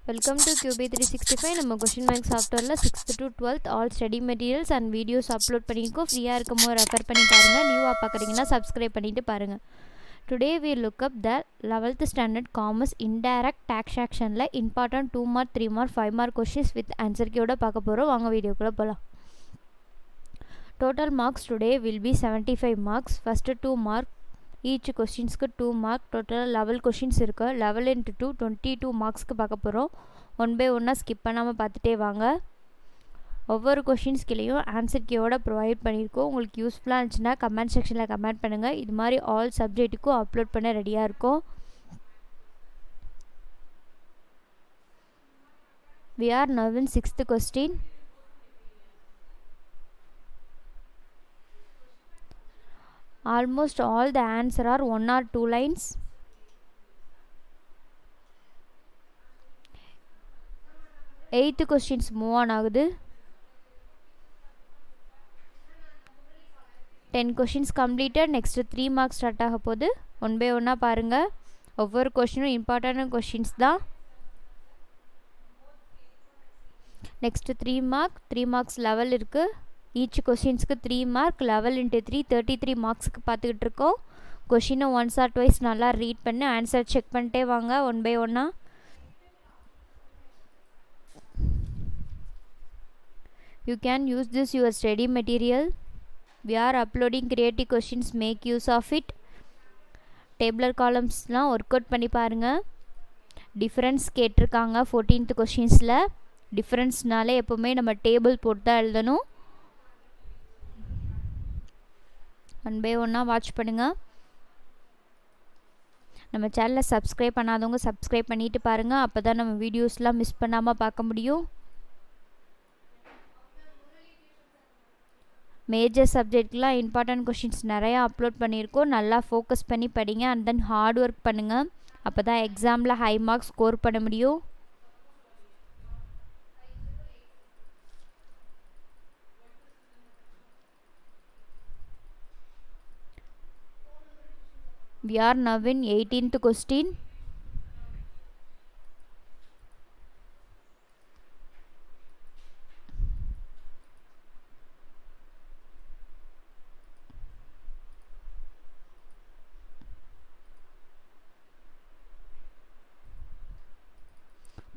Welcome to QB365. நம்ம question bank சாஃப்ட்வேரில் 6th to 12th all study materials and videos upload பண்ணியிருக்கோம். ஃப்ரீயாக இருக்கும்போது ரெஃபர் பண்ணி பாருங்கள். நியூவாக பார்க்குறீங்கன்னா சப்ஸ்கிரைப் பண்ணிவிட்டு பாருங்கள். Today we look up the 11th standard commerce indirect tax actionல important 2 mark 3 mark 5 mark questions with answer கீயோட பார்க்க போகிறோம். வாங்க வீடியோக்குள்ளே போகலாம். Total marks today will be 75 marks. First 2 mark each கொஸ்டின்ஸ்க்கு 2 mark. டோட்டலாக 11 கொஷின்ஸ் இருக்குது. 11 into 2 22 மார்க்ஸ்க்கு பார்க்க போகிறோம். ஒன் பை ஒன்னாக ஸ்கிப் பண்ணாமல் பார்த்துட்டே வாங்க. ஒவ்வொரு கொஷின்ஸ்கிலையும் ஆன்சர் கீயோட ப்ரொவைட் பண்ணியிருக்கோம். உங்களுக்கு யூஸ்ஃபுல்லாக இருந்துச்சுன்னா கமெண்ட் செக்ஷனில் கமெண்ட் பண்ணுங்கள். இது மாதிரி ஆல் சப்ஜெக்ட்டுக்கும் அப்லோட் பண்ண ரெடியாக இருக்கும். We are now in 6th question. Almost all the answer are 1 or 2 lines. Eighth questions move on ஆகுது. 10 questions completed. Next 3 marks start ஆக போகுது. ஒன் பை ஒன்னாக பாருங்கள். ஒவ்வொரு கொஷினும் இம்பார்ட்டன்ட் கொஷின்ஸ் தான். நெக்ஸ்ட் 3 மார்க்ஸ் லெவல் இருக்குது. ஈச் கொஷின்ஸ்க்கு 3 மார்க். 11 into 3 33 மார்க்ஸுக்கு பார்த்துக்கிட்டு இருக்கோம். கொஷினை ஒன்ஸ் ஆர் ட்வைஸ் நல்லா ரீட் பண்ணி ஆன்சர் செக் பண்ணிட்டே வாங்க ஒன் பை ஒன்னாக. You can use this your study material. We are uploading creative questions. Make use of it. Tabular காலம்ஸ்லாம் ஒர்க் அவுட் பண்ணி பாருங்கள். டிஃப்ரென்ஸ் கேட்டிருக்காங்க 14th கொஷின்ஸில். டிஃப்ரென்ஸ்னாலே எப்போவுமே நம்ம டேபிள் போட்டு தான் எழுதணும். ஒன் பை ஒன்னாக வாட்ச் பண்ணுங்கள். நம்ம சேனலை சப்ஸ்கிரைப் பண்ணாதவங்க சப்ஸ்கிரைப் பண்ணிவிட்டு பாருங்கள். அப்போ தான் நம்ம வீடியோஸ்லாம் மிஸ் பண்ணாமல் பார்க்க முடியும். மேஜர் சப்ஜெக்ட்லாம் இம்பார்ட்டன்ட் கொஷின்ஸ் நிறையா அப்லோட் பண்ணியிருக்கோம். நல்லா ஃபோக்கஸ் பண்ணி படிங்க அண்ட் தென் ஹார்ட் ஒர்க் பண்ணுங்கள். அப்போ தான் எக்ஸாமில் ஹை மார்க்ஸ் ஸ்கோர் பண்ண முடியும். We are now in 18th question.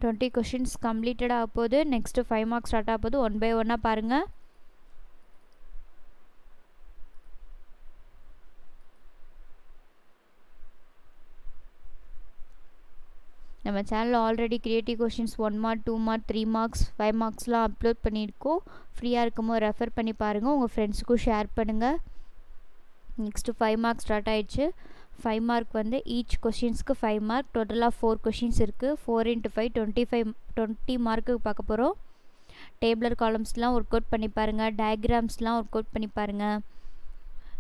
Twenty questions completed ஆக போகுது. நெக்ஸ்ட்டு 5 மார்க்ஸ் ஸ்டார்ட் ஆக போகுது. ஒன் பை ஒன்னாக பாருங்கள். நம்ம சேனலில் already creative questions 1 mark 2 mark 3 marks 5 மார்க்ஸ்லாம் அப்லோட் பண்ணியிருக்கோம். ஃப்ரீயாக இருக்கும்போது ரெஃபர் பண்ணி பாருங்கள். உங்கள் ஃப்ரெண்ட்ஸுக்கும் ஷேர் பண்ணுங்கள். நெக்ஸ்ட்டு 5 மார்க்ஸ் ஸ்டார்ட் ஆகிடுச்சு. 5 மார்க் வந்து ஈச் கொஷின்ஸ்க்கு 5 மார்க். டோட்டலாக 4 கொஷின்ஸ் இருக்குது. 4 into 5 20 மார்க்குக்கு பார்க்க போகிறோம். டேபிளர் காலம்ஸ்லாம் ஒர்க் அவுட் பண்ணி பாருங்கள். டயக்ராம்ஸ்லாம் ஒர்க் அவுட் பண்ணி பாருங்கள்.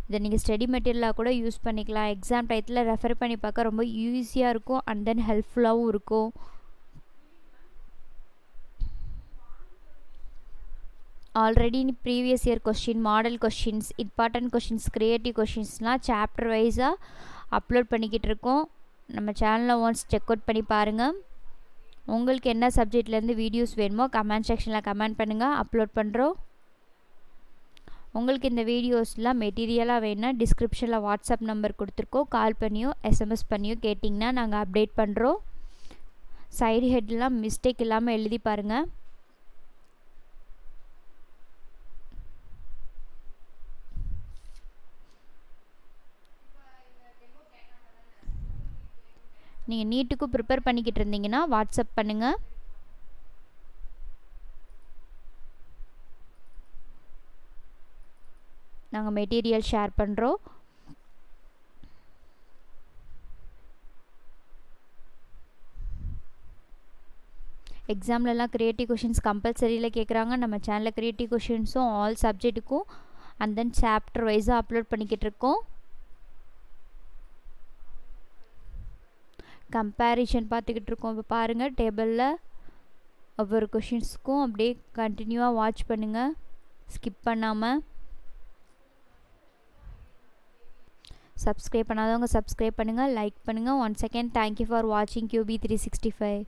இதை நீங்கள் ஸ்டடி மெட்டீரியலாக கூட யூஸ் பண்ணிக்கலாம். எக்ஸாம் டயத்தில் ரெஃபர் பண்ணி பார்க்க ரொம்ப ஈஸியாக இருக்கும் அண்ட் தென் ஹெல்ப்ஃபுல்லாகவும் இருக்கும். Already previous year question, model questions, important questions, creative கொஷின்ஸ்லாம் சாப்டர் வைஸாக அப்லோட் பண்ணிக்கிட்டு இருக்கோம். நம்ம சேனலில் ஒன்ஸ் செக் அவுட் பண்ணி பாருங்கள். உங்களுக்கு என்ன சப்ஜெக்ட்லேருந்து வீடியோஸ் வேணுமோ கமெண்ட் செக்ஷனில் கமெண்ட் பண்ணுங்கள். அப்லோட் பண்ணுறோம். உங்களுக்கு இந்த வீடியோஸ்லாம் மெட்டீரியலாக வேணுன்னா டிஸ்கிரிப்ஷனில் வாட்ஸ்அப் நம்பர் கொடுத்துருக்கோம். கால் பண்ணியோ எஸ்எம்எஸ் பண்ணியோ கேட்டிங்கன்னா நாங்கள் அப்டேட் பண்ணுறோம். சைடு ஹெட்லாம் மிஸ்டேக் இல்லாமல் எழுதி பாருங்கள். நீங்கள் நீட்டுக்கும் ப்ரிப்பேர் பண்ணிக்கிட்டு இருந்தீங்கன்னா வாட்ஸ்அப் பண்ணுங்கள். நாங்கள் மெட்டீரியல் ஷேர் பண்ணுறோம். எக்ஸாம்லலாம் க்ரியேட்டிவ் கொஷின்ஸ் கம்பல்சரியில் கேட்குறாங்க. நம்ம சேனலில் க்ரியேட்டிவ் கொஷின்ஸும் ஆல் சப்ஜெக்ட்டுக்கும் அண்ட் தென் சாப்டர் வைஸாக அப்லோட் பண்ணிக்கிட்டு இருக்கோம். கம்பேரிஷன் பார்த்துக்கிட்டு இருக்கோம். இப்போ பாருங்கள் டேபிளில் ஒவ்வொரு கொஷின்ஸுக்கும் அப்படியே கண்டினியூவாக வாட்ச் பண்ணுங்கள் ஸ்கிப் பண்ணாமல். சப்ஸ்கிரைப் பண்ணாதவங்க சப்ஸ்கிரைப் பண்ணுங்கள், லைக் பண்ணுங்கள். ஒன்ஸ் அகேன் தேங்க்யூ ஃபார் வாட்சிங் QB365.